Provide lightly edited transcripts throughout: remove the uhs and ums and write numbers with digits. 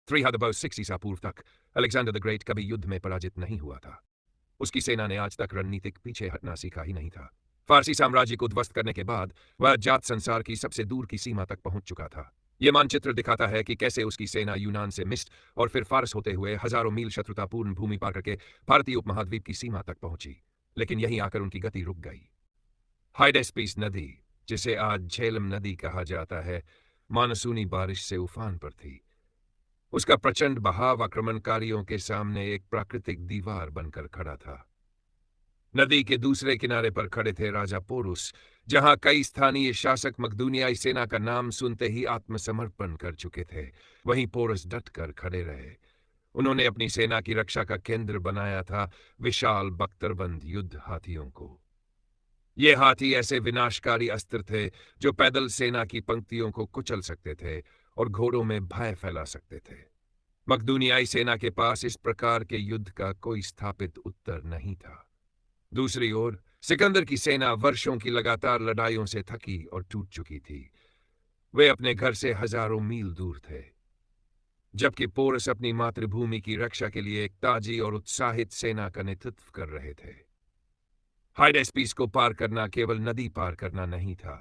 360 ईसा पूर्व तक Alexander the great कभी युद्ध में पराजित नहीं हुआ था। उसकी सेना ने आज तक रणनीतिक पीछे हटना सीखा ही नहीं था। फारसी साम्राज्य को ध्वस्त करने के बाद वह जात संसार की सबसे दूर की सीमा तक पहुंच चुका था। यह मानचित्र दिखाता है कि कैसे उसकी सेना यूनान से मिस्र और फिर फारस होते हुए हजारों मील शत्रुतापूर्ण भूमि पार करके भारतीय उपमहाद्वीप की सीमा तक पहुंची, लेकिन यहीं आकर उनकी गति रुक गई। हाइडेस्पीस नदी, जिसे आज झेलम नदी कहा जाता है, मानसूनी बारिश से उफान पर थी। उसका प्रचंड बहाव आक्रमणकारियों के सामने एक प्राकृतिक दीवार बनकर खड़ा था। नदी के दूसरे किनारे पर खड़े थे राजा पोरुस, जहां कई स्थानीय शासक मकदूनियाई सेना का नाम सुनते ही आत्मसमर्पण कर चुके थे। वहीं पोरुस डट कर खड़े रहे। उन्होंने अपनी सेना की रक्षा का केंद्र बनाया था विशाल बख्तरबंद युद्ध हाथियों को। ये हाथी ऐसे विनाशकारी अस्त्र थे जो पैदल सेना की पंक्तियों को कुचल सकते थे और घोड़ों में भय फैला सकते थे। मकदूनियाई सेना के पास इस प्रकार के युद्ध का कोई स्थापित उत्तर नहीं था। दूसरी ओर सिकंदर की सेना वर्षों की लगातार लड़ाइयों से थकी और टूट चुकी थी। वे अपने घर से हजारों मील दूर थे, जबकि पोरस अपनी मातृभूमि की रक्षा के लिए एक ताजी और उत्साहित सेना का नेतृत्व कर रहे थे। हाइडेस्पीस को पार करना केवल नदी पार करना नहीं था,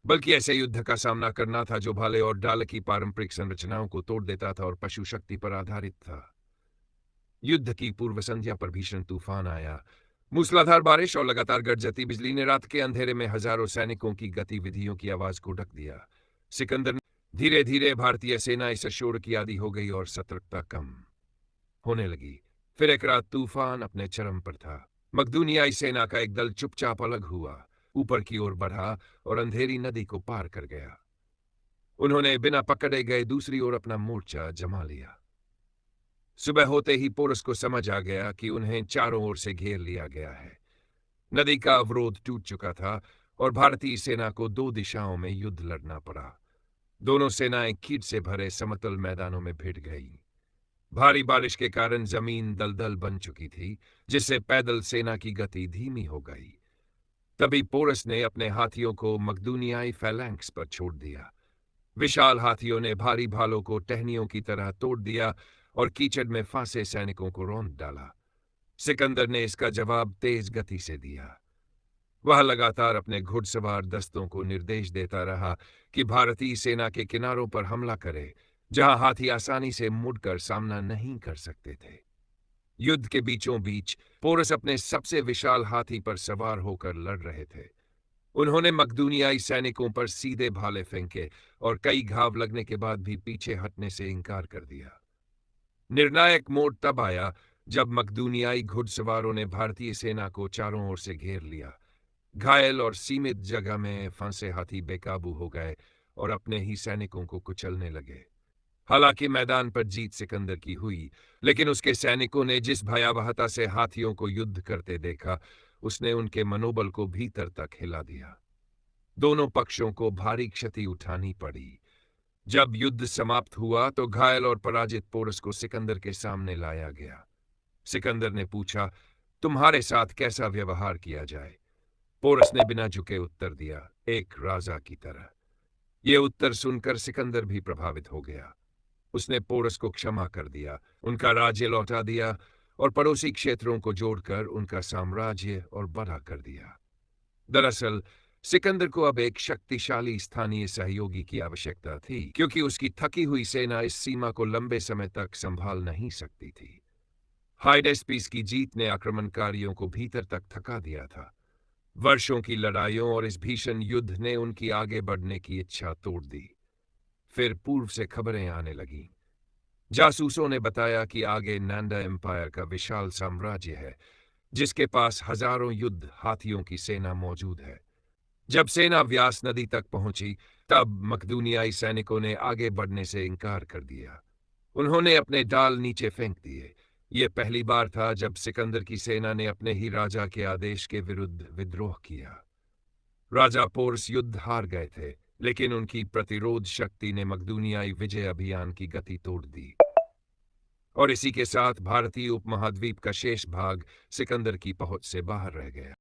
बल्कि ऐसे युद्ध का सामना करना था जो भाले और डाल की पारंपरिक संरचनाओं को तोड़ देता था और पशु शक्ति पर आधारित था। युद्ध की पूर्व संध्या पर भीषण तूफान आया। मूसलाधार बारिश और लगातार गरजती बिजली ने रात के अंधेरे में हजारों सैनिकों की गतिविधियों की आवाज को ढक दिया। सिकंदर ने धीरे धीरे भारतीय सेना इस शोर की आदी हो गई और सतर्कता कम होने लगी। फिर एक रात तूफान अपने चरम पर था। मकदूनियाई सेना का एक दल चुपचाप अलग हुआ, ऊपर की ओर बढ़ा और अंधेरी नदी को पार कर गया। उन्होंने बिना पकड़े गए दूसरी ओर अपना मोर्चा जमा लिया। सुबह होते ही पोरस को समझ आ गया कि उन्हें चारों ओर से घेर लिया गया है। नदी का अवरोध टूट चुका था और भारतीय सेना को दो दिशाओं में युद्ध लड़ना पड़ा। दोनों सेनाएं कीट से भरे समतल मैदानों में भिड़ गईं। भारी बारिश के कारण जमीन दलदल बन चुकी थी, जिससे पैदल सेना की गति धीमी हो गई। तभी पोरस ने अपने हाथियों को मकदूनियाई फैलैंक्स पर छोड़ दिया। विशाल हाथियों ने भारी भालों को टहनियों की तरह तोड़ दिया और कीचड़ में फंसे सैनिकों को रौंद डाला। सिकंदर ने इसका जवाब तेज गति से दिया। वह लगातार अपने घुड़सवार दस्तों को निर्देश देता रहा कि भारतीय सेना के किनारों पर हमला करे, जहां हाथी आसानी से मुड़कर सामना नहीं कर सकते थे। युद्ध के बीचों बीच पोरस अपने सबसे विशाल हाथी पर सवार होकर लड़ रहे थे। उन्होंने मकदूनियाई सैनिकों पर सीधे भाले फेंके और कई घाव लगने के बाद भी पीछे हटने से इनकार कर दिया। निर्णायक मोड़ तब आया जब मकदूनियाई घुड़सवारों ने भारतीय सेना को चारों ओर से घेर लिया। घायल और सीमित जगह में फंसे हाथी बेकाबू हो गए और अपने ही सैनिकों को कुचलने लगे। हालांकि मैदान पर जीत सिकंदर की हुई, लेकिन उसके सैनिकों ने जिस भयावहता से हाथियों को युद्ध करते देखा, उसने उनके मनोबल को भीतर तक हिला दिया। दोनों पक्षों को भारी क्षति उठानी पड़ी। जब युद्ध समाप्त हुआ तो घायल और पराजित पोरस को सिकंदर के सामने लाया गया। सिकंदर ने पूछा, तुम्हारे साथ कैसा व्यवहार किया जाए? पोरस ने बिना झुके उत्तर दिया, एक राजा की तरह। यह उत्तर सुनकर सिकंदर भी प्रभावित हो गया। उसने पोरस को क्षमा कर दिया, उनका राज्य लौटा दिया और पड़ोसी क्षेत्रों को जोड़कर उनका साम्राज्य और बड़ा कर दिया। दरअसल सिकंदर को अब एक शक्तिशाली स्थानीय सहयोगी की आवश्यकता थी, क्योंकि उसकी थकी हुई सेना इस सीमा को लंबे समय तक संभाल नहीं सकती थी। हाइडेस्पीस की जीत ने आक्रमणकारियों को भीतर तक थका दिया था। वर्षों की लड़ाइयों और इस भीषण युद्ध ने उनकी आगे बढ़ने की इच्छा तोड़ दी। फिर पूर्व से खबरें आने लगीं। जासूसों ने बताया कि आगे नांडा एम्पायर का विशाल साम्राज्य है, जिसके पास हजारों युद्ध हाथियों की सेना मौजूद है। जब सेना व्यास नदी तक पहुंची, तब मकदूनियाई सैनिकों ने आगे बढ़ने से इनकार कर दिया। उन्होंने अपने डाल नीचे फेंक दिए। यह पहली बार था जब सिकंदर की सेना ने अपने ही राजा के आदेश के विरुद्ध विद्रोह किया। राजा पोरस युद्ध हार गए थे, लेकिन उनकी प्रतिरोध शक्ति ने मकदूनियाई विजय अभियान की गति तोड़ दी और इसी के साथ भारतीय उपमहाद्वीप का शेष भाग सिकंदर की पहुंच से बाहर रह गया।